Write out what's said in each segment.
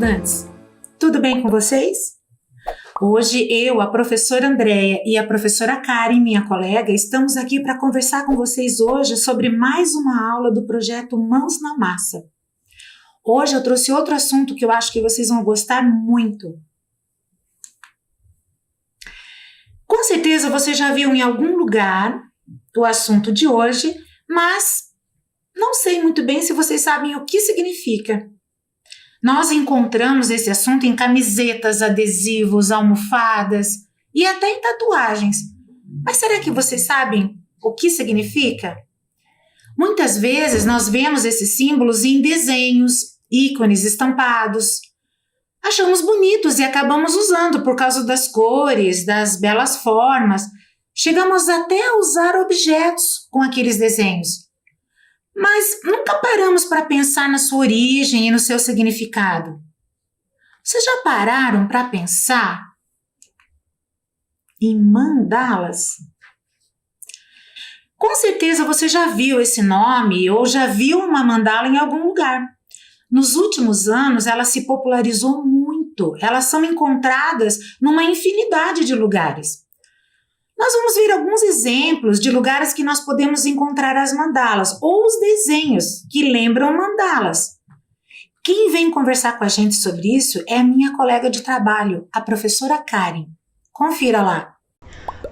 estudantes! Tudo bem com vocês? Hoje eu, a professora Andréia e a professora Karen, minha colega, estamos aqui para conversar com vocês hoje sobre mais uma aula do projeto Mãos na Massa. Hoje eu trouxe outro assunto que eu acho que vocês vão gostar muito. Com certeza você já viu em algum lugar o assunto de hoje, mas não sei muito bem se vocês sabem o que significa. Nós encontramos esse assunto em camisetas, adesivos, almofadas e até em tatuagens. Mas será que vocês sabem o que significa? Muitas vezes nós vemos esses símbolos em desenhos, ícones estampados. Achamos bonitos e acabamos usando por causa das cores, das belas formas. Chegamos até a usar objetos com aqueles desenhos. Mas nunca paramos para pensar na sua origem e no seu significado. Vocês já pararam para pensar em mandalas? Com certeza você já viu esse nome ou já viu uma mandala em algum lugar. Nos últimos anos ela se popularizou muito. Elas são encontradas numa infinidade de lugares. Nós vamos ver alguns exemplos de lugares que nós podemos encontrar as mandalas ou os desenhos que lembram mandalas. Quem vem conversar com a gente sobre isso é a minha colega de trabalho, a professora Karen. Confira lá.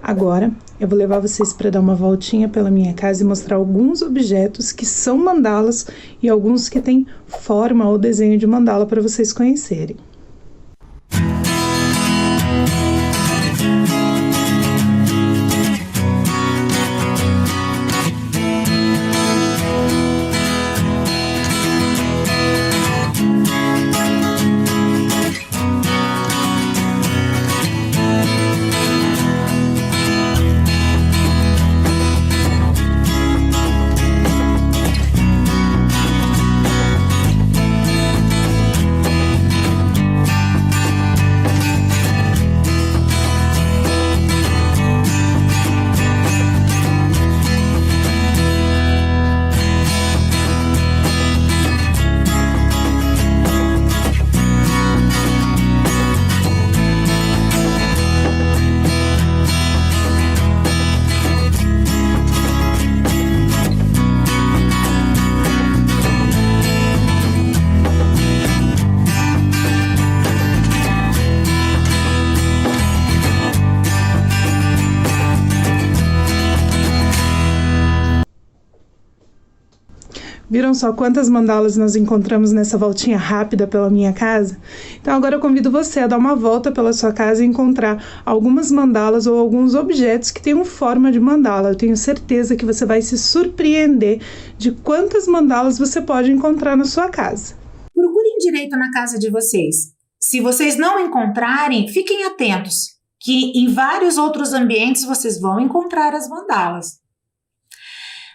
Agora eu vou levar vocês para dar uma voltinha pela minha casa e mostrar alguns objetos que são mandalas e alguns que têm forma ou desenho de mandala para vocês conhecerem. Viram só quantas mandalas nós encontramos nessa voltinha rápida pela minha casa? Então agora eu convido você a dar uma volta pela sua casa e encontrar algumas mandalas ou alguns objetos que tenham forma de mandala. Eu tenho certeza que você vai se surpreender de quantas mandalas você pode encontrar na sua casa. Procurem direito na casa de vocês. Se vocês não encontrarem, fiquem atentos, que em vários outros ambientes vocês vão encontrar as mandalas.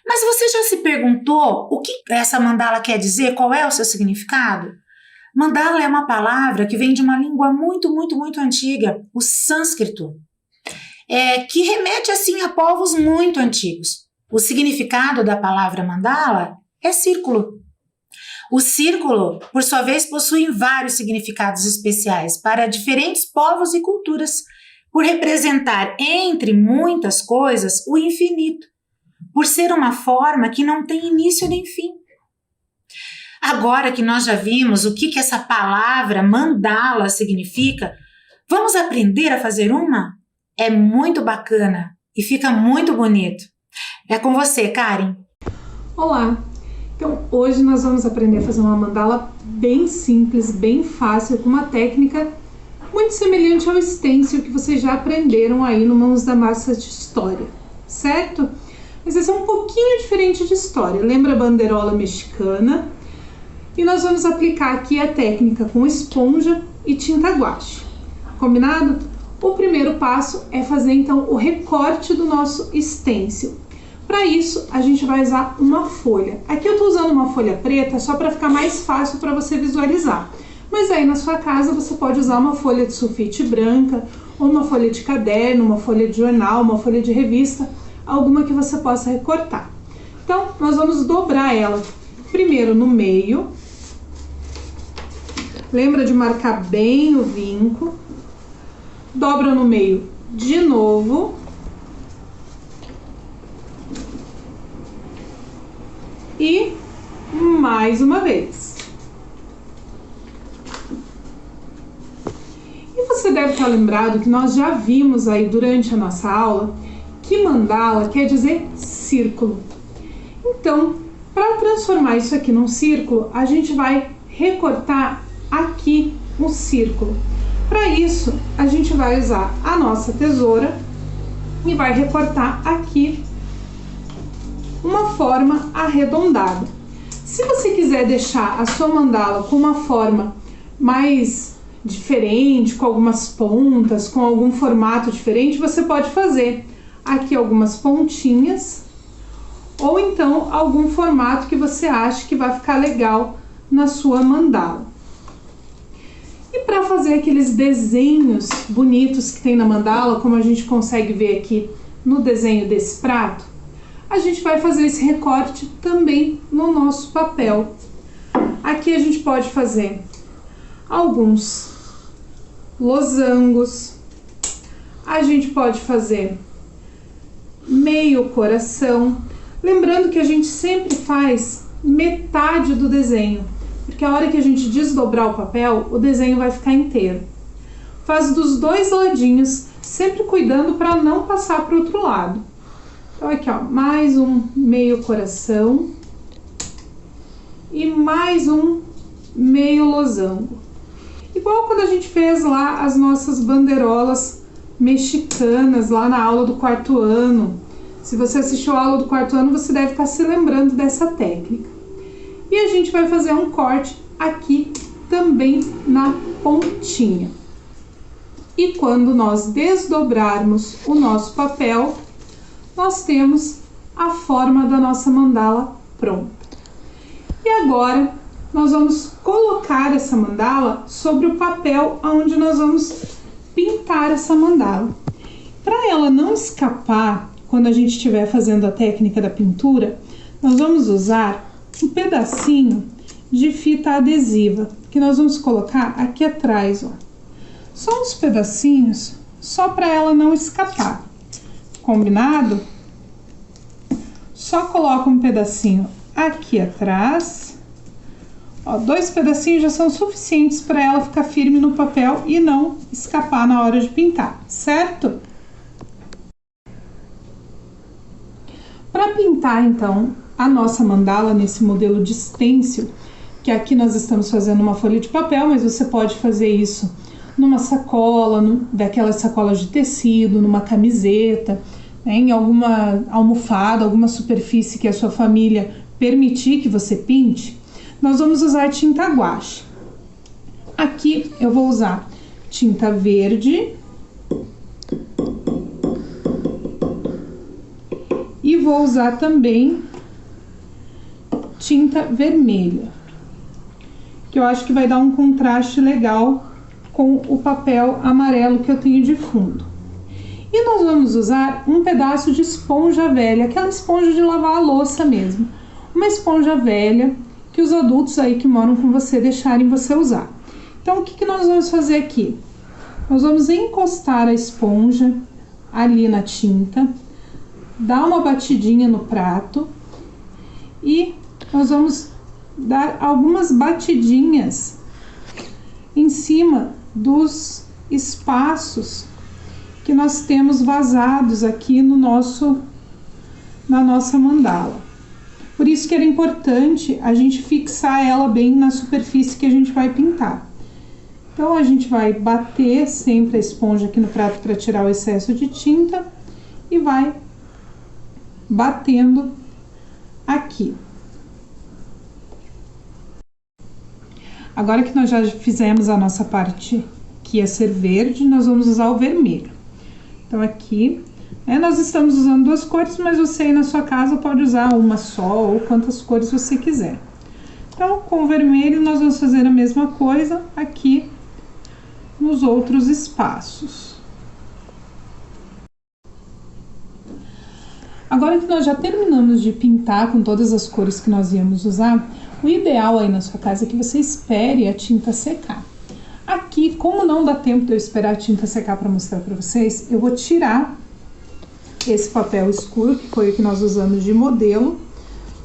Mas você já se perguntou o que essa mandala quer dizer? Qual é o seu significado? Mandala é uma palavra que vem de uma língua muito antiga, o sânscrito, que remete assim a povos muito antigos. O significado da palavra mandala é círculo. O círculo, por sua vez, possui vários significados especiais para diferentes povos e culturas, por representar, entre muitas coisas, o infinito, por ser uma forma que não tem início nem fim. Agora que nós já vimos o que essa palavra mandala significa, vamos aprender a fazer uma? É muito bacana e fica muito bonito. É com você, Karen. Olá! Então, hoje nós vamos aprender a fazer uma mandala bem simples, bem fácil, com uma técnica muito semelhante ao stencil que vocês já aprenderam aí no Mãos da Massa de História, certo? Mas esse é um pouquinho diferente de história. Lembra a banderola mexicana? E nós vamos aplicar aqui a técnica com esponja e tinta guache. Combinado? O primeiro passo é fazer então o recorte do nosso stencil. Para isso, a gente vai usar uma folha. Aqui eu estou usando uma folha preta só para ficar mais fácil para você visualizar. Mas aí na sua casa você pode usar uma folha de sulfite branca, ou uma folha de caderno, uma folha de jornal, uma folha de revista, alguma que você possa recortar. Então, nós vamos dobrar ela primeiro no meio, Lembra de marcar bem o vinco, dobra no meio de novo e mais uma vez. E você deve estar lembrado que nós já vimos aí durante a nossa aula que mandala quer dizer círculo. Então, para transformar isso aqui num círculo, a gente vai recortar aqui um círculo. Para isso, a gente vai usar a nossa tesoura e vai recortar aqui uma forma arredondada. Se você quiser deixar a sua mandala com uma forma mais diferente, com algumas pontas, com algum formato diferente, você pode fazer aqui algumas pontinhas ou então algum formato que você acha que vai ficar legal na sua mandala. E para fazer aqueles desenhos bonitos que tem na mandala, como a gente consegue ver aqui no desenho desse prato, a gente vai fazer esse recorte também no nosso papel. Aqui a gente pode fazer alguns losangos, a gente pode fazer meio coração, lembrando que a gente sempre faz metade do desenho, porque a hora que a gente desdobrar o papel, o desenho vai ficar inteiro. Faz dos dois ladinhos, sempre cuidando para não passar para o outro lado. Então aqui ó, mais um meio coração e mais um meio losango. Igual quando a gente fez lá as nossas bandeirolas mexicanas lá na aula do quarto ano. Se você assistiu a aula do quarto ano, você deve estar se lembrando dessa técnica. E a gente vai fazer um corte aqui também na pontinha. E quando nós desdobrarmos o nosso papel, nós temos a forma da nossa mandala pronta. E agora nós vamos colocar essa mandala sobre o papel onde nós vamos pintar essa mandala. Para ela não escapar quando a gente estiver fazendo a técnica da pintura, nós vamos usar um pedacinho de fita adesiva que nós vamos colocar aqui atrás, ó. Só uns pedacinhos, só para ela não escapar. Combinado? Só coloca um pedacinho aqui atrás. Ó, 2 pedacinhos já são suficientes para ela ficar firme no papel e não escapar na hora de pintar, certo? Para pintar, então, a nossa mandala nesse modelo de stencil, que aqui nós estamos fazendo uma folha de papel, mas você pode fazer isso numa sacola, daquelas sacolas de tecido, numa camiseta, né, em alguma almofada, alguma superfície que a sua família permitir que você pinte. Nós vamos usar tinta guache. Aqui eu vou usar tinta verde e vou usar também tinta vermelha, que eu acho que vai dar um contraste legal com o papel amarelo que eu tenho de fundo. E nós vamos usar um pedaço de esponja velha, aquela esponja de lavar a louça mesmo. Uma esponja velha que os adultos aí que moram com você deixarem você usar. Então, o que nós vamos fazer aqui? Nós vamos encostar a esponja ali na tinta, dar uma batidinha no prato e nós vamos dar algumas batidinhas em cima dos espaços que nós temos vazados aqui no na nossa mandala. Por isso que era importante a gente fixar ela bem na superfície que a gente vai pintar. Então, a gente vai bater sempre a esponja aqui no prato para tirar o excesso de tinta e vai batendo aqui. Agora que nós já fizemos a nossa parte que ia ser verde, nós vamos usar o vermelho. Então, aqui, nós estamos usando 2 cores, mas você aí na sua casa pode usar uma só ou quantas cores você quiser. Então, com o vermelho, nós vamos fazer a mesma coisa aqui nos outros espaços. Agora que nós já terminamos de pintar com todas as cores que nós íamos usar, o ideal aí na sua casa é que você espere a tinta secar. Aqui, como não dá tempo de eu esperar a tinta secar para mostrar para vocês, eu vou tirar esse papel escuro, que foi o que nós usamos de modelo,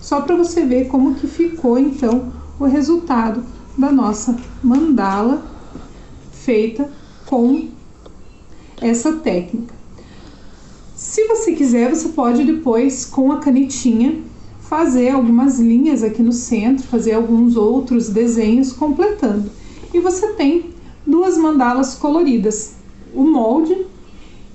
só para você ver como que ficou então o resultado da nossa mandala feita com essa técnica. Se você quiser, você pode depois, com a canetinha, fazer algumas linhas aqui no centro, fazer alguns outros desenhos completando. E você tem duas mandalas coloridas, o molde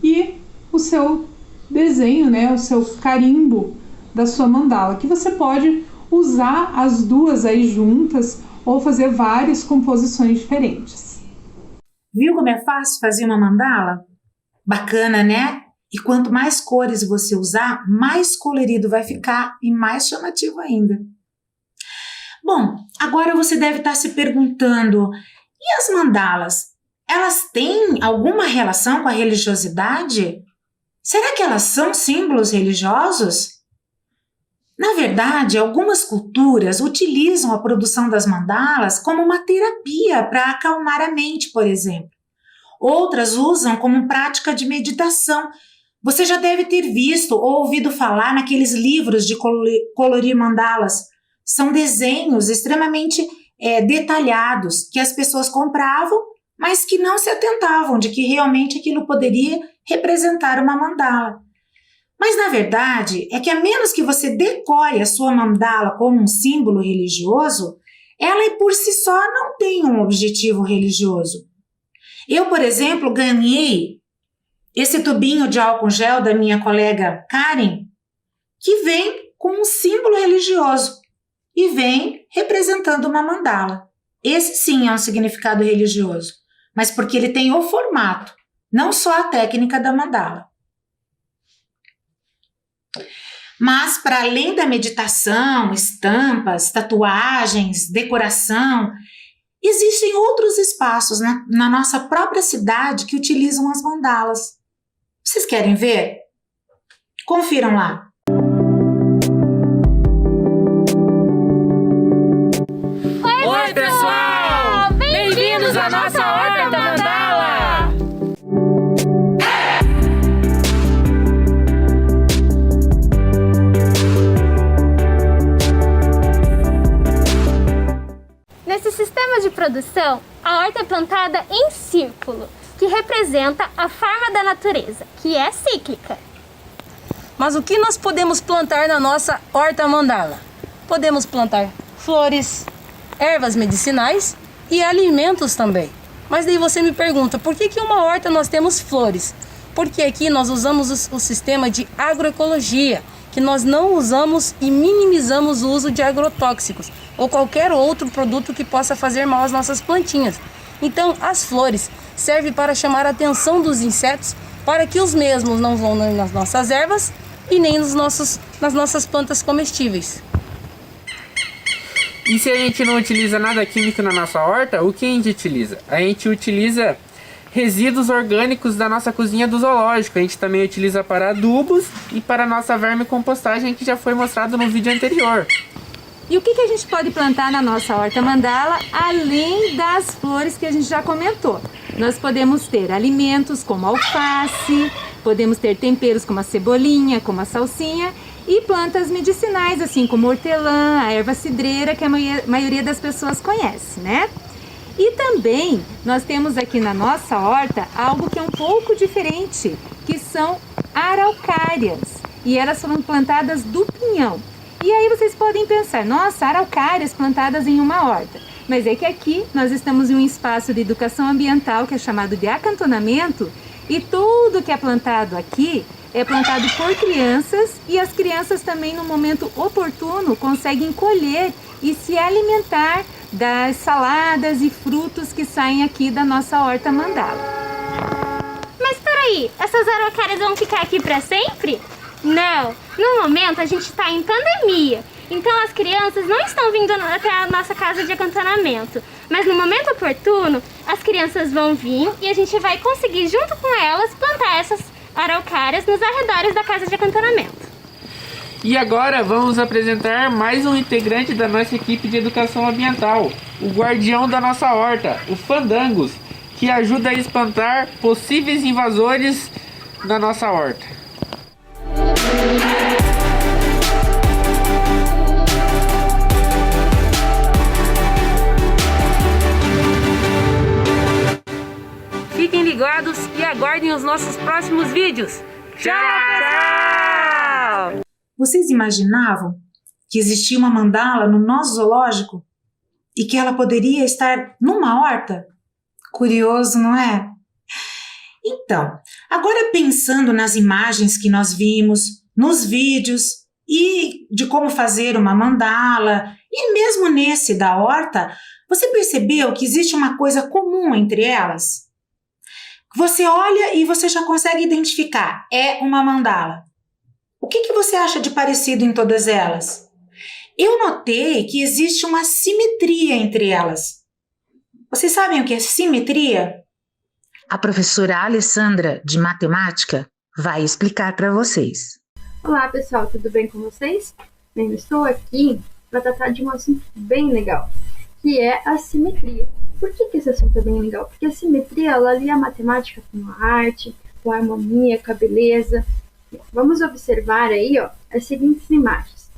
e o seu desenho, né, o seu carimbo da sua mandala, que você pode usar as duas aí juntas ou fazer várias composições diferentes. Viu como é fácil fazer uma mandala? Bacana, né? E quanto mais cores você usar, mais colorido vai ficar e mais chamativo ainda. Bom, agora você deve estar se perguntando, e as mandalas? Elas têm alguma relação com a religiosidade? Será que elas são símbolos religiosos? Na verdade, algumas culturas utilizam a produção das mandalas como uma terapia para acalmar a mente, por exemplo. Outras usam como prática de meditação. Você já deve ter visto ou ouvido falar naqueles livros de colorir mandalas. São desenhos extremamente detalhados que as pessoas compravam, mas que não se atentavam de que realmente aquilo poderia representar uma mandala. Mas, na verdade, é que a menos que você decore a sua mandala como um símbolo religioso, ela por si só não tem um objetivo religioso. Eu, por exemplo, ganhei esse tubinho de álcool gel da minha colega Karen, que vem com um símbolo religioso e vem representando uma mandala. Esse sim é um significado religioso, mas porque ele tem o formato, não só a técnica da mandala. Mas, para além da meditação, estampas, tatuagens, decoração, existem outros espaços na nossa própria cidade que utilizam as mandalas. Vocês querem ver? Confiram lá. Oi, pessoal! Bem-vindos à nossa Horta Mandala! Nesse sistema de produção, a horta é plantada em círculo, que representa a forma da natureza, que é cíclica. Mas o que nós podemos plantar na nossa horta mandala? Podemos plantar flores, ervas medicinais e alimentos também. Mas daí você me pergunta, por que uma horta nós temos flores? Porque aqui nós usamos o sistema de agroecologia, que nós não usamos e minimizamos o uso de agrotóxicos ou qualquer outro produto que possa fazer mal às nossas plantinhas. Então, as flores servem para chamar a atenção dos insetos para que os mesmos não vão nas nossas ervas e nem nas nossas plantas comestíveis. E se a gente não utiliza nada químico na nossa horta, o que a gente utiliza? A gente utiliza resíduos orgânicos da nossa cozinha do zoológico. A gente também utiliza para adubos e para a nossa vermicompostagem, que já foi mostrado no vídeo anterior. E o que a gente pode plantar na nossa horta mandala, além das flores que a gente já comentou? Nós podemos ter alimentos como alface, podemos ter temperos como a cebolinha, como a salsinha, e plantas medicinais, assim como hortelã, a erva cidreira, que a maioria das pessoas conhece, né? E também nós temos aqui na nossa horta algo que é um pouco diferente, que são araucárias. E elas foram plantadas do pinhão. E aí vocês podem pensar, nossa, araucárias plantadas em uma horta. Mas é que aqui nós estamos em um espaço de educação ambiental que é chamado de acantonamento, e tudo que é plantado aqui é plantado por crianças, e as crianças também no momento oportuno conseguem colher e se alimentar das saladas e frutos que saem aqui da nossa horta mandala. Mas peraí, essas araucárias vão ficar aqui para sempre? Não, no momento a gente está em pandemia, então as crianças não estão vindo até a nossa casa de acantonamento. Mas no momento oportuno, as crianças vão vir e a gente vai conseguir junto com elas plantar essas araucárias nos arredores da casa de acantonamento. E agora vamos apresentar mais um integrante da nossa equipe de educação ambiental, o guardião da nossa horta, o Fandangos, que ajuda a espantar possíveis invasores na nossa horta. Fiquem ligados e aguardem os nossos próximos vídeos. Tchau! Vocês imaginavam que existia uma mandala no nosso zoológico e que ela poderia estar numa horta? Curioso, não é? Então, agora pensando nas imagens que nós vimos, nos vídeos e de como fazer uma mandala, e mesmo nesse da horta, você percebeu que existe uma coisa comum entre elas? Você olha e você já consegue identificar, é uma mandala. O que você acha de parecido em todas elas? Eu notei que existe uma simetria entre elas. Vocês sabem o que é simetria? A professora Alessandra, de matemática, vai explicar para vocês. Olá pessoal, tudo bem com vocês? Bem, eu estou aqui para tratar de um assunto bem legal, que é a simetria. Por que esse assunto é bem legal? Porque a simetria, ela alia a matemática com a arte, com a harmonia, com a beleza. Vamos observar aí, ó, as seguintes imagens.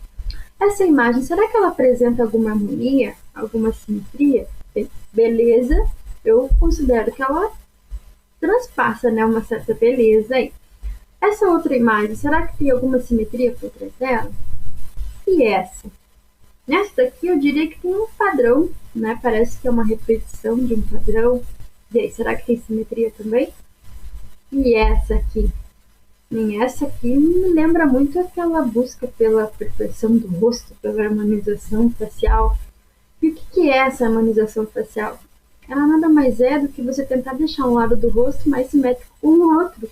Essa imagem, será que ela apresenta alguma harmonia, alguma simetria? Bem, beleza, eu considero que ela transpassa, né, uma certa beleza aí. Essa outra imagem, será que tem alguma simetria por trás dela? E essa? Nessa daqui eu diria que tem um padrão, né? Parece que é uma repetição de um padrão. E aí, será que tem simetria também? E essa aqui? Essa aqui me lembra muito aquela busca pela perfeição do rosto, pela harmonização facial. E o que é essa harmonização facial? Ela nada mais é do que você tentar deixar um lado do rosto mais simétrico com o outro.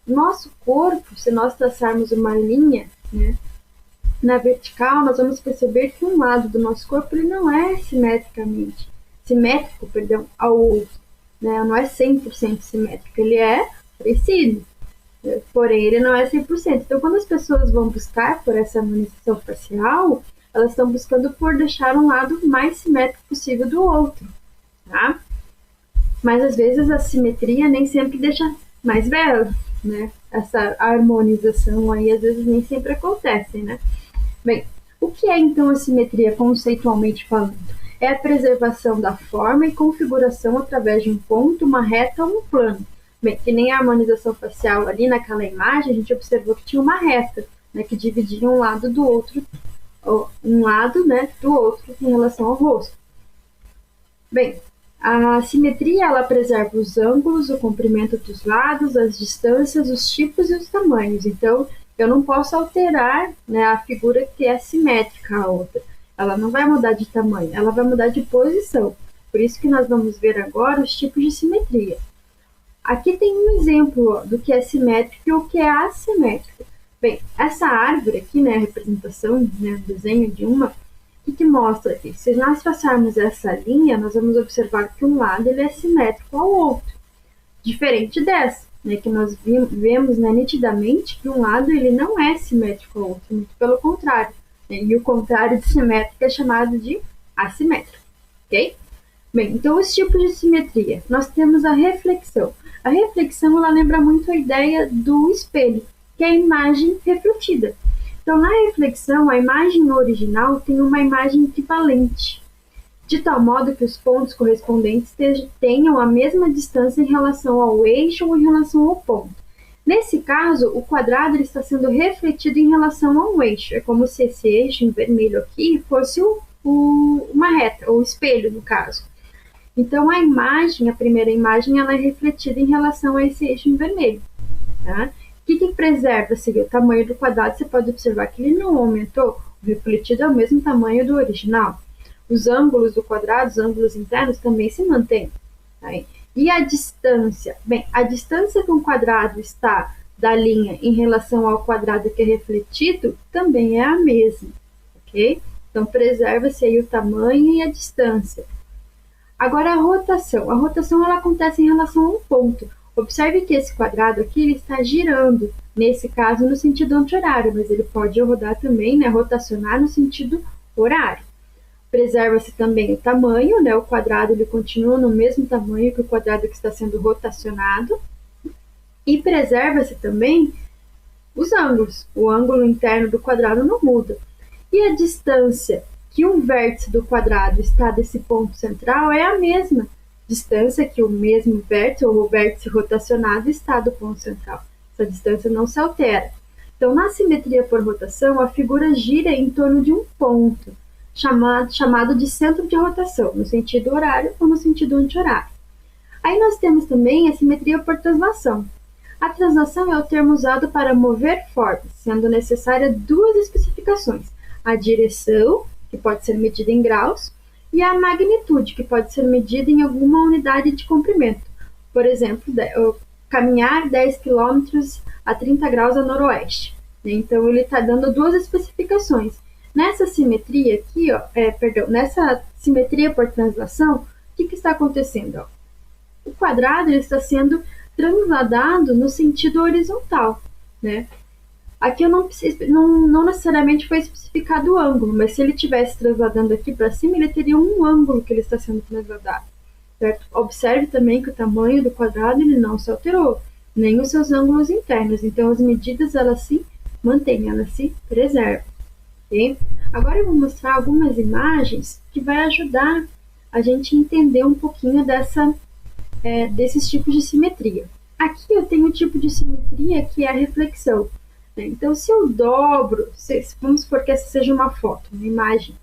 Nosso corpo, se nós traçarmos uma linha, né, na vertical, nós vamos perceber que um lado do nosso corpo ele não é simétrico, ao outro, né? Não é 100% simétrico, ele é parecido, porém ele não é 100%. Então, quando as pessoas vão buscar por essa harmonização facial, elas estão buscando por deixar um lado mais simétrico possível do outro, tá? Mas às vezes a simetria nem sempre deixa mais belo, né? Essa harmonização aí às vezes nem sempre acontece, né? Bem, o que é então a simetria conceitualmente falando? É a preservação da forma e configuração através de um ponto, uma reta ou um plano. Bem, que nem a harmonização facial ali naquela imagem, a gente observou que tinha uma reta, né, que dividia um lado do outro, né, do outro em relação ao rosto. Bem, a simetria ela preserva os ângulos, o comprimento dos lados, as distâncias, os tipos e os tamanhos. Então, eu não posso alterar, né, a figura que é simétrica à outra. Ela não vai mudar de tamanho, ela vai mudar de posição. Por isso que nós vamos ver agora os tipos de simetria. Aqui tem um exemplo, ó, do que é simétrico e o que é assimétrico. Bem, essa árvore aqui, né, a representação, né, o desenho de uma, o que mostra aqui? Se nós traçarmos essa linha, nós vamos observar que um lado ele é simétrico ao outro, diferente dessa, né, que nós vemos, né, nitidamente que um lado ele não é simétrico ao outro, muito pelo contrário, né, e o contrário de simétrico é chamado de assimétrico, ok? Bem, então os tipos de simetria, nós temos a reflexão. A reflexão ela lembra muito a ideia do espelho, que é a imagem refletida. Então, na reflexão, a imagem original tem uma imagem equivalente, de tal modo que os pontos correspondentes tenham a mesma distância em relação ao eixo ou em relação ao ponto. Nesse caso, o quadrado está sendo refletido em relação ao eixo. É como se esse eixo em vermelho aqui fosse uma reta, ou espelho, no caso. Então, a primeira imagem, ela é refletida em relação a esse eixo em vermelho, tá? O que preserva o tamanho do quadrado? Você pode observar que ele não aumentou, o refletido é o mesmo tamanho do original. Os ângulos do quadrado, os ângulos internos também se mantêm. Tá? E a distância? Bem, a distância que um quadrado está da linha em relação ao quadrado que é refletido também é a mesma, ok? Então, preserva-se aí o tamanho e a distância. Agora, a rotação. A rotação ela acontece em relação a um ponto. Observe que esse quadrado aqui ele está girando, nesse caso no sentido anti-horário, mas ele pode rodar também, né, rotacionar no sentido horário. Preserva-se também o tamanho, né, o quadrado ele continua no mesmo tamanho que o quadrado que está sendo rotacionado, e preserva-se também os ângulos. O ângulo interno do quadrado não muda. E a distância que um vértice do quadrado está desse ponto central é a mesma distância que o mesmo vértice ou o vértice rotacionado está do ponto central. Essa distância não se altera. Então, na simetria por rotação, a figura gira em torno de um ponto, chamado de centro de rotação, no sentido horário ou no sentido anti-horário. Aí nós temos também a simetria por translação. A translação é o termo usado para mover formas, sendo necessária duas especificações: a direção, que pode ser medida em graus, e a magnitude, que pode ser medida em alguma unidade de comprimento. Por exemplo, caminhar 10 km a 30 graus a noroeste. Então, ele está dando duas especificações. Nessa simetria aqui, nessa simetria por translação, o que está acontecendo? Ó? O quadrado ele está sendo transladado no sentido horizontal, né? Aqui eu não necessariamente foi especificado o ângulo, mas se ele estivesse transladando aqui para cima, ele teria um ângulo que ele está sendo transladado, certo? Observe também que o tamanho do quadrado ele não se alterou, nem os seus ângulos internos, então as medidas elas se mantêm, elas se preservam. Okay? Agora eu vou mostrar algumas imagens que vai ajudar a gente entender um pouquinho desses tipos de simetria. Aqui eu tenho um tipo de simetria que é a reflexão. Então, se eu dobro, vamos supor que essa seja uma foto, uma imagem,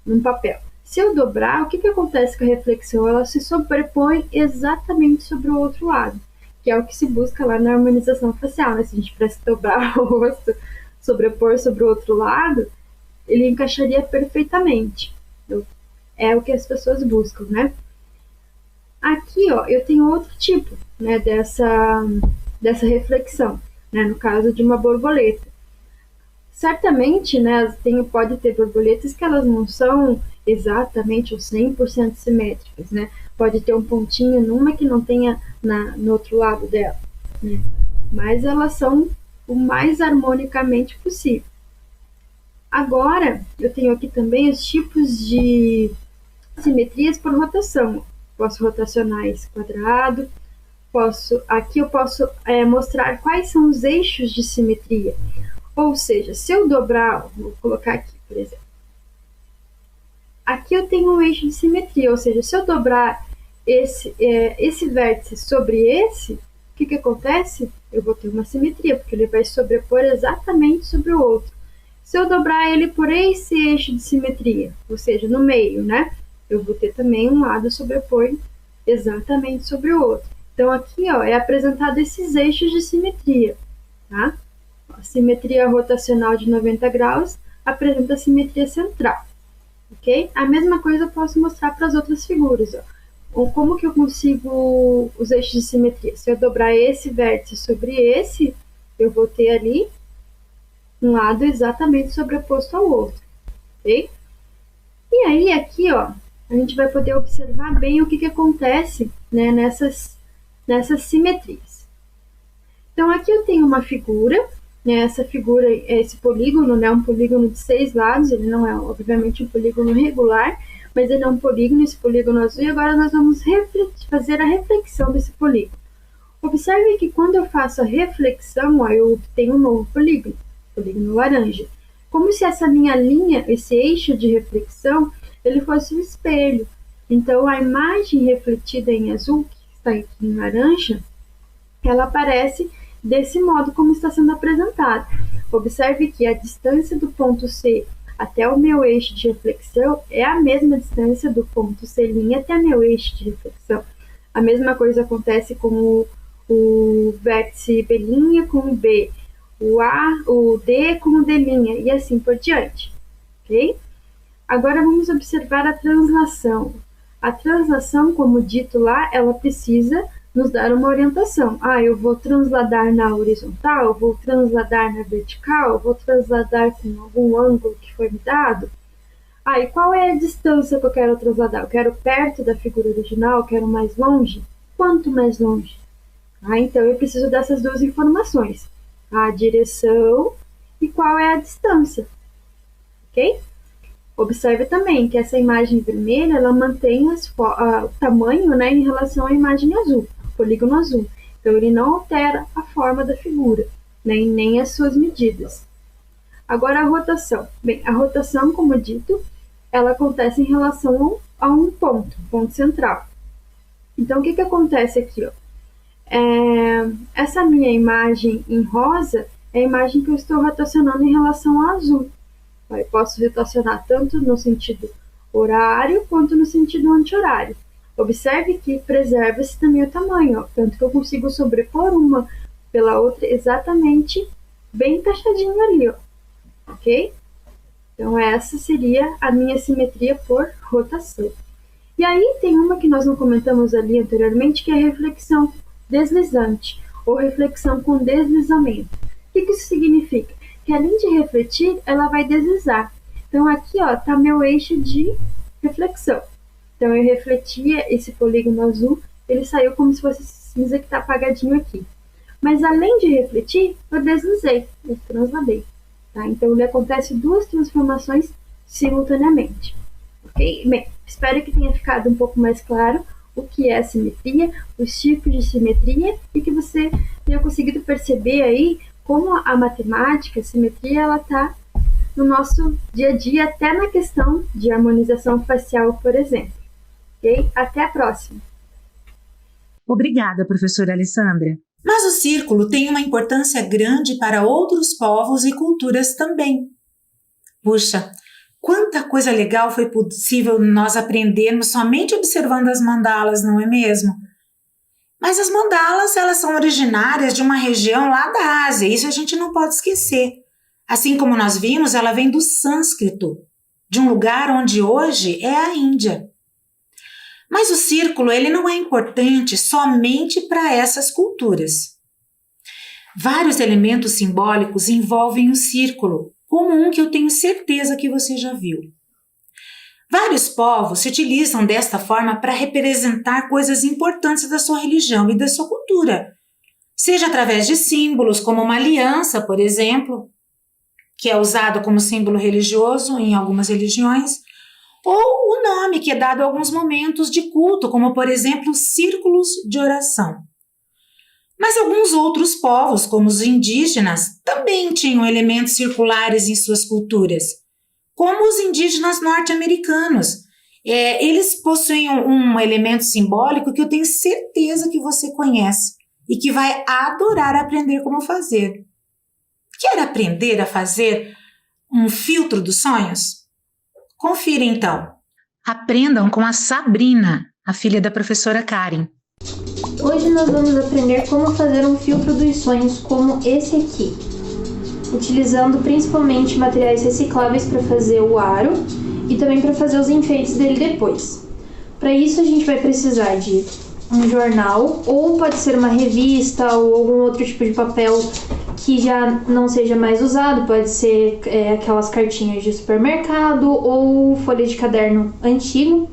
num papel. Se eu dobrar, o que acontece com a reflexão? Ela se sobrepõe exatamente sobre o outro lado, que é o que se busca lá na harmonização facial, né? Se a gente pudesse dobrar o rosto, sobrepor sobre o outro lado, ele encaixaria perfeitamente. Então, é o que as pessoas buscam, né? Aqui, ó, eu tenho outro tipo, né, dessa reflexão, né, no caso de uma borboleta. Certamente, né, pode ter borboletas que elas não são exatamente ou 100% simétricas, né? Pode ter um pontinho numa que não tenha no outro lado dela, né? Mas elas são o mais harmonicamente possível. Agora, eu tenho aqui também os tipos de simetrias por rotação. Posso rotacionar esse quadrado. Aqui eu posso mostrar quais são os eixos de simetria. Ou seja, se eu dobrar, vou colocar aqui, por exemplo. Aqui eu tenho um eixo de simetria, ou seja, se eu dobrar esse vértice sobre esse, o que acontece? Eu vou ter uma simetria, porque ele vai sobrepor exatamente sobre o outro. Se eu dobrar ele por esse eixo de simetria, ou seja, no meio, né? Eu vou ter também um lado sobrepor exatamente sobre o outro. Então, aqui ó, é apresentado esses eixos de simetria. Tá? A simetria rotacional de 90 graus apresenta a simetria central. Okay? A mesma coisa eu posso mostrar para as outras figuras. Ó. Como que eu consigo os eixos de simetria? Se eu dobrar esse vértice sobre esse, eu vou ter ali um lado exatamente sobreposto ao outro. Okay? E aí, aqui, ó, a gente vai poder observar bem o que acontece, né, nessas simetrias. Então, aqui eu tenho uma figura, né, essa figura é esse polígono, né, um polígono de 6 lados, ele não é, obviamente, um polígono regular, mas ele é um polígono, esse polígono azul, e agora nós vamos fazer a reflexão desse polígono. Observe que quando eu faço a reflexão, ó, eu obtenho um novo polígono laranja. Como se essa minha linha, esse eixo de reflexão, ele fosse um espelho. Então, a imagem refletida em azul, que está aqui em laranja, ela aparece desse modo como está sendo apresentada. Observe que a distância do ponto C até o meu eixo de reflexão é a mesma distância do ponto C' até meu eixo de reflexão. A mesma coisa acontece com o vértice B' com o B, o D com o D', e assim por diante. Ok? Agora vamos observar a translação. A translação, como dito lá, ela precisa nos dar uma orientação. Eu vou transladar na horizontal, eu vou transladar na vertical, eu vou transladar com algum ângulo que foi me dado. E qual é a distância que eu quero transladar? Eu quero perto da figura original, eu quero mais longe? Quanto mais longe? Então eu preciso dessas duas informações. a direção e qual é a distância, ok? Observe também que essa imagem vermelha, ela mantém o tamanho, né, em relação à imagem azul, polígono azul. Então, ele não altera a forma da figura, né, nem as suas medidas. Agora, a rotação. Bem, a rotação, como dito, ela acontece em relação a um ponto central. Então, o que acontece aqui? Ó? Essa minha imagem em rosa é a imagem que eu estou rotacionando em relação ao azul. Eu posso rotacionar tanto no sentido horário quanto no sentido anti-horário. Observe que preserva-se também o tamanho, ó, tanto que eu consigo sobrepor uma pela outra exatamente bem encaixadinho ali, ó, ok? Então essa seria a minha simetria por rotação. E aí tem uma que nós não comentamos ali anteriormente, que é a reflexão deslizante, ou reflexão com deslizamento. O que isso significa? Que além de refletir, ela vai deslizar. Então aqui está meu eixo de reflexão. Então eu refletia esse polígono azul, ele saiu como se fosse cinza que está apagadinho aqui. Mas além de refletir, eu deslizei, eu transladei. Tá? Então ele acontece duas transformações simultaneamente. Ok? Bem, espero que tenha ficado um pouco mais claro o que é a simetria, os tipos de simetria e que você tenha conseguido perceber aí como a matemática, a simetria, ela está no nosso dia a dia, até na questão de harmonização facial, por exemplo. Ok? Até a próxima! Obrigada, professora Alessandra. Mas o círculo tem uma importância grande para outros povos e culturas também. Puxa, quanta coisa legal foi possível nós aprendermos somente observando as mandalas, não é mesmo? Mas as mandalas, elas são originárias de uma região lá da Ásia, isso a gente não pode esquecer. Assim como nós vimos, ela vem do sânscrito, de um lugar onde hoje é a Índia. Mas o círculo, ele não é importante somente para essas culturas. Vários elementos simbólicos envolvem o círculo, como um que eu tenho certeza que você já viu. Vários povos se utilizam desta forma para representar coisas importantes da sua religião e da sua cultura, seja através de símbolos, como uma aliança, por exemplo, que é usado como símbolo religioso em algumas religiões, ou o nome que é dado a alguns momentos de culto, como, por exemplo, círculos de oração. Mas alguns outros povos, como os indígenas, também tinham elementos circulares em suas culturas, como os indígenas norte-americanos. Eles possuem um elemento simbólico que eu tenho certeza que você conhece e que vai adorar aprender como fazer. Quer aprender a fazer um filtro dos sonhos? Confira então. Aprendam com a Sabrina, a filha da professora Karen. Hoje nós vamos aprender como fazer um filtro dos sonhos como esse aqui, utilizando principalmente materiais recicláveis para fazer o aro e também para fazer os enfeites dele depois. Para isso a gente vai precisar de um jornal, ou pode ser uma revista ou algum outro tipo de papel que já não seja mais usado, pode ser aquelas cartinhas de supermercado ou folha de caderno antigo.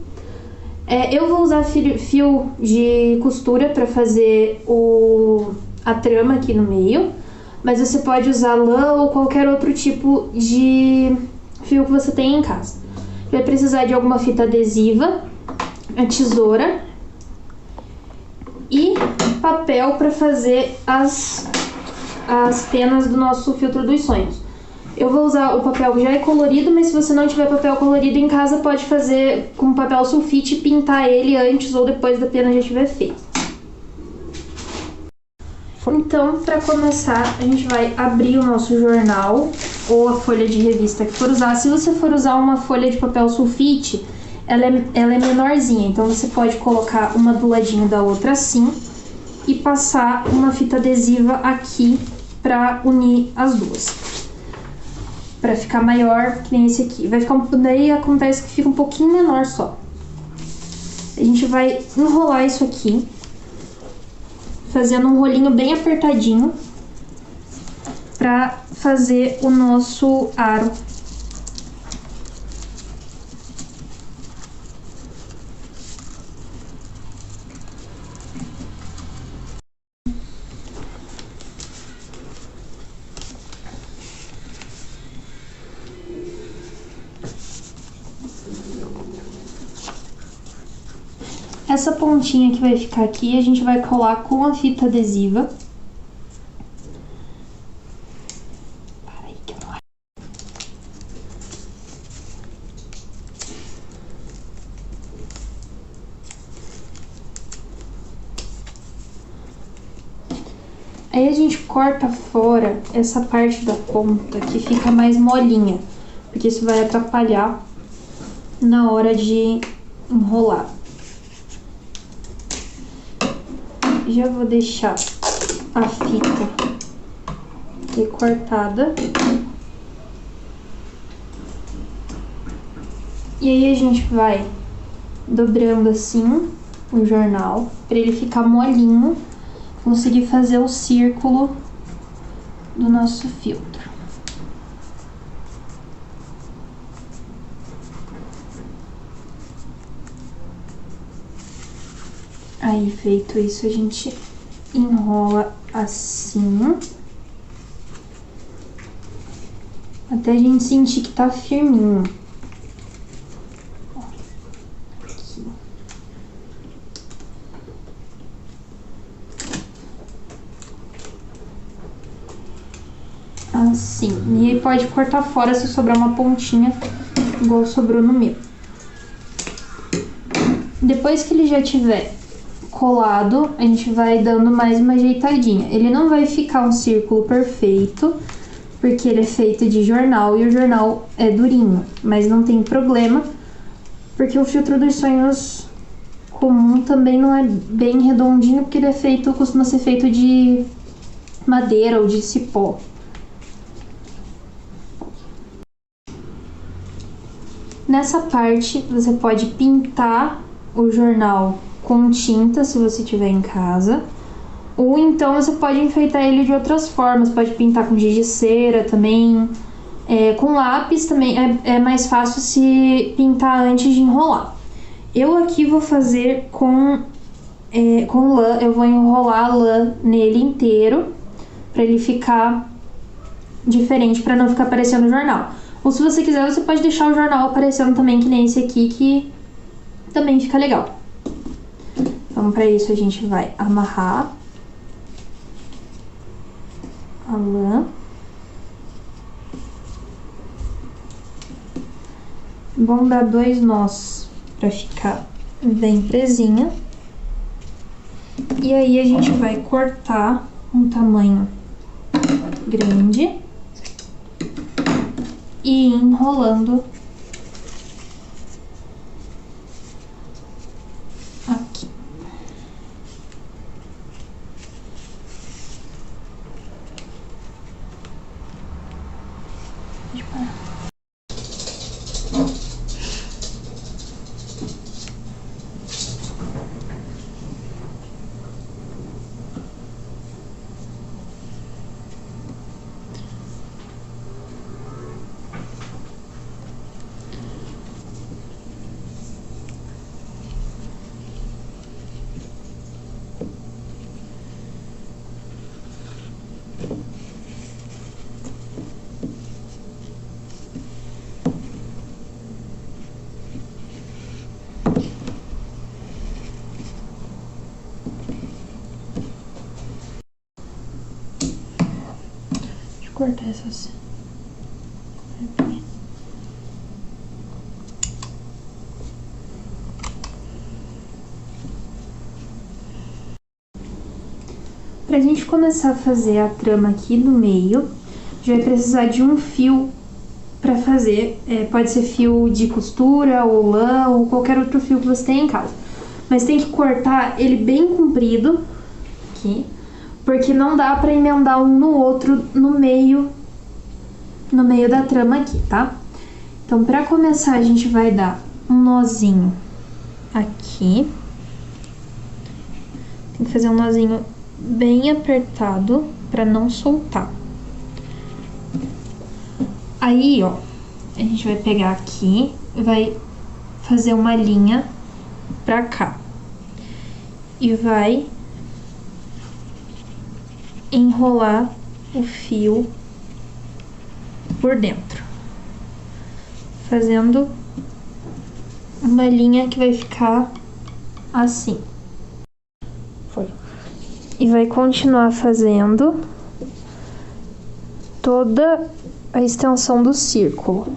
Eu vou usar fio de costura para fazer a trama aqui no meio, mas você pode usar lã ou qualquer outro tipo de fio que você tenha em casa. Vai precisar de alguma fita adesiva, a tesoura e papel para fazer as penas do nosso filtro dos sonhos. Eu vou usar o papel que já é colorido, mas se você não tiver papel colorido em casa, pode fazer com papel sulfite e pintar ele antes ou depois da pena já estiver feita. Então, para começar, a gente vai abrir o nosso jornal ou a folha de revista que for usar. Se você for usar uma folha de papel sulfite, ela é menorzinha, então você pode colocar uma do ladinho da outra assim e passar uma fita adesiva aqui para unir as duas. Para ficar maior que nem esse aqui. Daí acontece que fica um pouquinho menor só. A gente vai enrolar isso aqui, fazendo um rolinho bem apertadinho para fazer o nosso aro. Essa pontinha que vai ficar aqui, a gente vai colar com a fita adesiva. Para aí que eu não... Aí a gente corta fora essa parte da ponta que fica mais molinha, porque isso vai atrapalhar na hora de enrolar. Já vou deixar a fita recortada. E aí a gente vai dobrando assim o jornal para ele ficar molinho, conseguir fazer o círculo do nosso filtro. Aí, feito isso, a gente enrola assim, até a gente sentir que tá firminho. Aqui. Assim. E aí pode cortar fora se sobrar uma pontinha, igual sobrou no meu. Depois que ele já tiver colado, a gente vai dando mais uma ajeitadinha. Ele não vai ficar um círculo perfeito, porque ele é feito de jornal e o jornal é durinho, mas não tem problema, porque o filtro dos sonhos comum também não é bem redondinho, porque ele é feito, costuma ser feito de madeira ou de cipó. Nessa parte, você pode pintar o jornal com tinta, se você tiver em casa, ou então você pode enfeitar ele de outras formas, pode pintar com giz de cera também, com lápis também é mais fácil se pintar antes de enrolar. Eu aqui vou fazer com lã, eu vou enrolar a lã nele inteiro, para ele ficar diferente, para não ficar aparecendo o jornal. Ou se você quiser, você pode deixar o jornal aparecendo também, que nem esse aqui, que também fica legal. Então, para isso, a gente vai amarrar a lã. Vamos dar 2 nós para ficar bem presinha. E aí, a gente vai cortar um tamanho grande e ir enrolando aqui. Pode parar. Cortar essas. Pra gente começar a fazer a trama aqui no meio, a gente vai precisar de um fio pra fazer. Pode ser fio de costura ou lã ou qualquer outro fio que você tenha em casa. Mas tem que cortar ele bem comprido aqui, porque não dá pra emendar um no outro no meio da trama aqui, tá? Então, pra começar, a gente vai dar um nozinho aqui. Tem que fazer um nozinho bem apertado pra não soltar. Aí, ó, a gente vai pegar aqui e vai fazer uma linha pra cá. E vai enrolar o fio por dentro. fazendo uma linha que vai ficar assim. Foi. E vai continuar fazendo toda a extensão do círculo.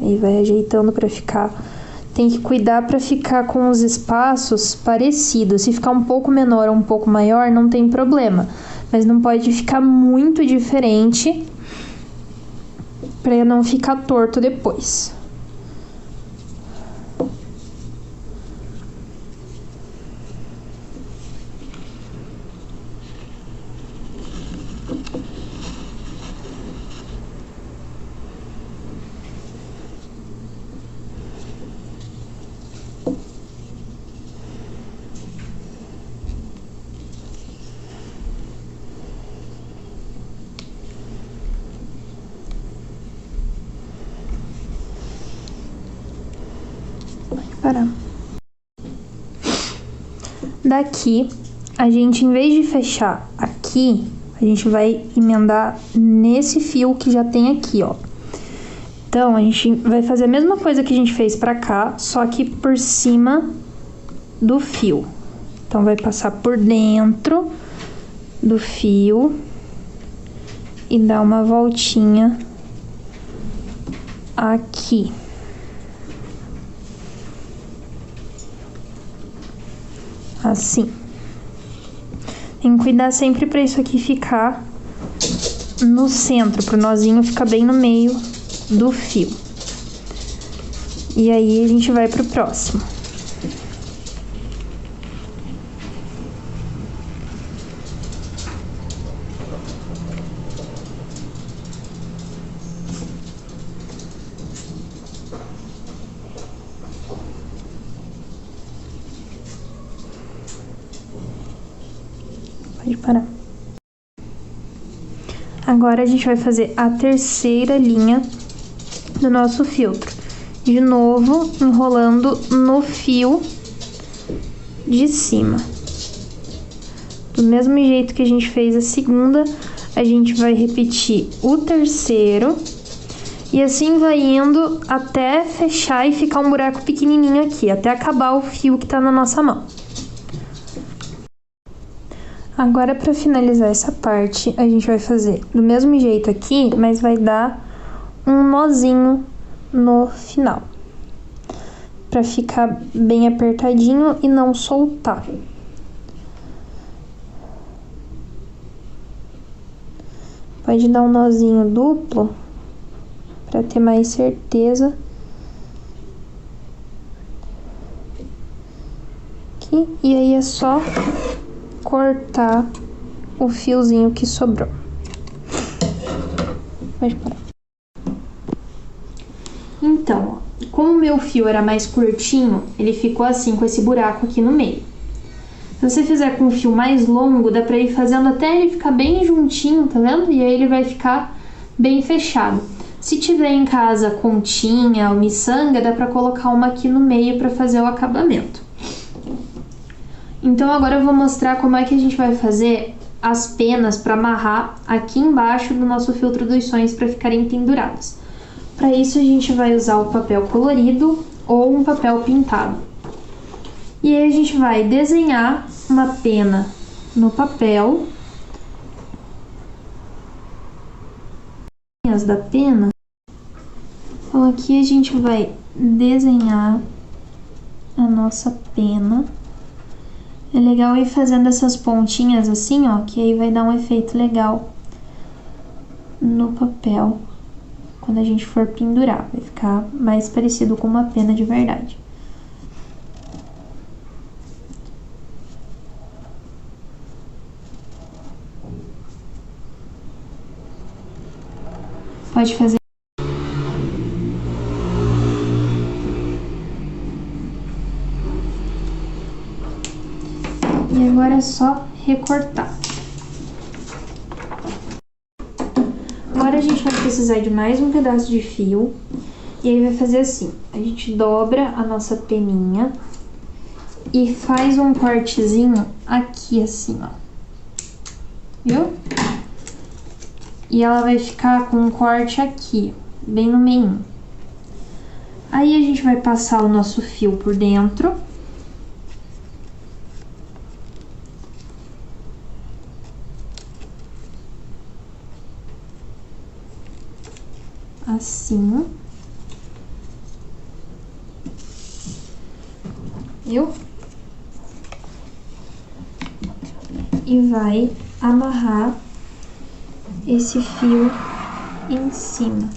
Aí vai ajeitando pra ficar... Tem que cuidar pra ficar com os espaços parecidos. Se ficar um pouco menor ou um pouco maior, não tem problema. Mas não pode ficar muito diferente pra não ficar torto depois. Parar. Daqui, a gente, em vez de fechar aqui, a gente vai emendar nesse fio que já tem aqui, ó. Então, a gente vai fazer a mesma coisa que a gente fez pra cá, só que por cima do fio. Então, vai passar por dentro do fio e dar uma voltinha aqui. Assim. Tem que cuidar sempre pra isso aqui ficar no centro, pro nozinho ficar bem no meio do fio. E aí a gente vai pro próximo. Pode parar. Agora a gente vai fazer a terceira linha do nosso filtro. De novo, enrolando no fio de cima. Do mesmo jeito que a gente fez a segunda, a gente vai repetir o terceiro. E assim vai indo até fechar e ficar um buraco pequenininho aqui, até acabar o fio que tá na nossa mão. Agora, para finalizar essa parte, a gente vai fazer do mesmo jeito aqui, mas vai dar um nozinho no final, para ficar bem apertadinho e não soltar. Pode dar um nozinho duplo, para ter mais certeza. Aqui, e aí é só cortar o fiozinho que sobrou. Pode parar. Então, como o meu fio era mais curtinho, ele ficou assim, com esse buraco aqui no meio. Se você fizer com um fio mais longo, dá pra ir fazendo até ele ficar bem juntinho, tá vendo? E aí ele vai ficar bem fechado. Se tiver em casa continha ou miçanga, dá pra colocar uma aqui no meio pra fazer o acabamento. Então agora eu vou mostrar como é que a gente vai fazer as penas para amarrar aqui embaixo do nosso filtro dos sonhos para ficarem penduradas. Para isso a gente vai usar o papel colorido ou um papel pintado. E aí a gente vai desenhar uma pena no papel. As da pena. Então aqui a gente vai desenhar a nossa pena. É legal ir fazendo essas pontinhas assim, ó, que aí vai dar um efeito legal no papel quando a gente for pendurar. Vai ficar mais parecido com uma pena de verdade. Pode fazer. E agora é só recortar. Agora a gente vai precisar de mais um pedaço de fio. E aí vai fazer assim, a gente dobra a nossa peninha e faz um cortezinho aqui assim, ó. Viu? e ela vai ficar com um corte aqui, bem no meio. Aí a gente vai passar o nosso fio por dentro. Assim. Viu? E vai amarrar esse fio em cima.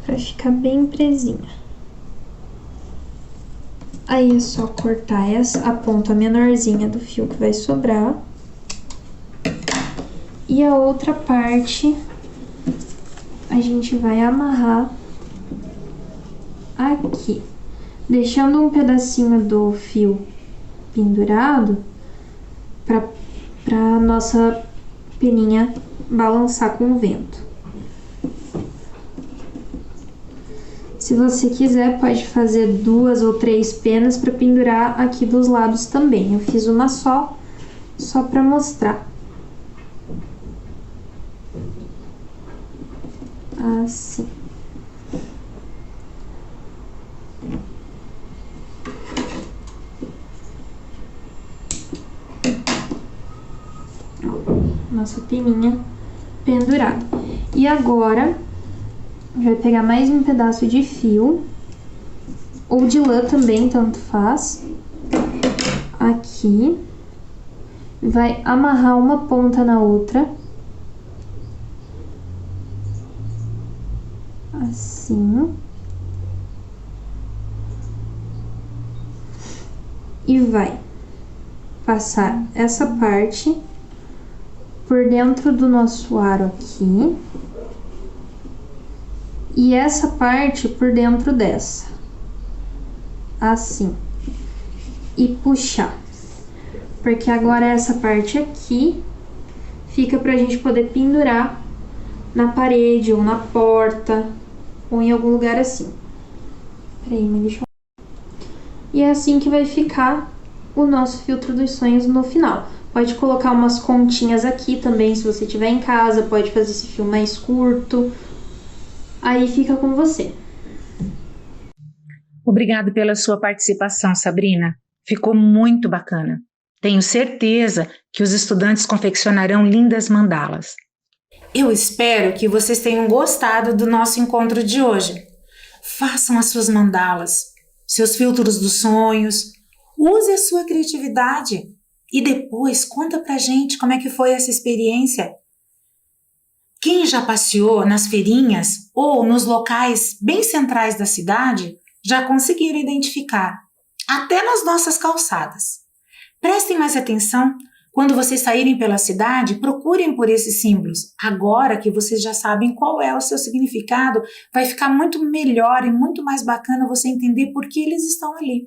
Pra ficar bem presinha. Aí é só cortar a ponta menorzinha do fio que vai sobrar. E a outra parte a gente vai amarrar aqui, deixando um pedacinho do fio pendurado para nossa peninha balançar com o vento. Se você quiser, pode fazer 2 ou 3 penas para pendurar aqui dos lados também. Eu fiz uma só para mostrar. Assim. Nossa peninha pendurada. E agora, vai pegar mais um pedaço de fio, ou de lã também, tanto faz. Aqui. Vai amarrar uma ponta na outra. Assim. E vai passar essa parte por dentro do nosso aro aqui. E essa parte por dentro dessa. Assim. E puxar. Porque agora essa parte aqui fica pra gente poder pendurar na parede ou na porta ou em algum lugar assim. Peraí, mas deixa eu... E é assim que vai ficar o nosso filtro dos sonhos no final. Pode colocar umas continhas aqui também, se você tiver em casa, pode fazer esse fio mais curto. Aí fica com você. Obrigada pela sua participação, Sabrina. Ficou muito bacana. Tenho certeza que os estudantes confeccionarão lindas mandalas. Eu espero que vocês tenham gostado do nosso encontro de hoje. Façam as suas mandalas, seus filtros dos sonhos, use a sua criatividade e depois conta pra gente como é que foi essa experiência. Quem já passeou nas feirinhas ou nos locais bem centrais da cidade já conseguiram identificar, até nas nossas calçadas. Prestem mais atenção. Quando vocês saírem pela cidade, procurem por esses símbolos. Agora que vocês já sabem qual é o seu significado, vai ficar muito melhor e muito mais bacana você entender por que eles estão ali.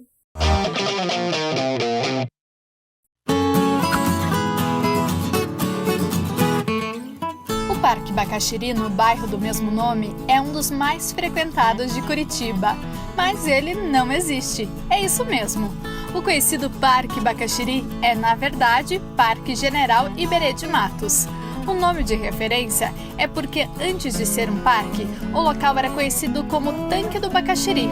O Parque Bacaxiri, no bairro do mesmo nome, é um dos mais frequentados de Curitiba, mas ele não existe. É isso mesmo. O conhecido Parque Bacaxiri é, na verdade, Parque General Iberê de Matos. O nome de referência é porque, antes de ser um parque, o local era conhecido como Tanque do Bacaxiri.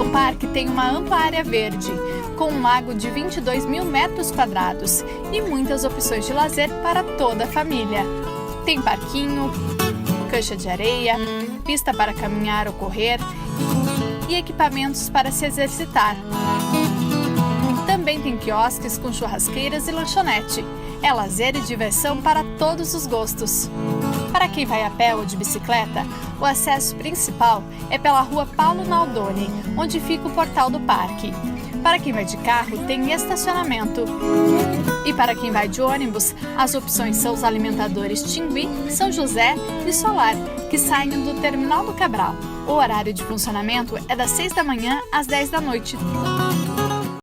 O parque tem uma ampla área verde, com um lago de 22 mil metros quadrados e muitas opções de lazer para toda a família. Tem parquinho, cancha de areia, pista para caminhar ou correr e equipamentos para se exercitar. Também tem quiosques com churrasqueiras e lanchonete. É lazer e diversão para todos os gostos. Para quem vai a pé ou de bicicleta, o acesso principal é pela rua Paulo Naldoni, onde fica o portal do parque. Para quem vai de carro, tem estacionamento. E para quem vai de ônibus, as opções são os alimentadores Tingui, São José e Solar, que saem do Terminal do Cabral. O horário de funcionamento é das 6 da manhã às 10 da noite.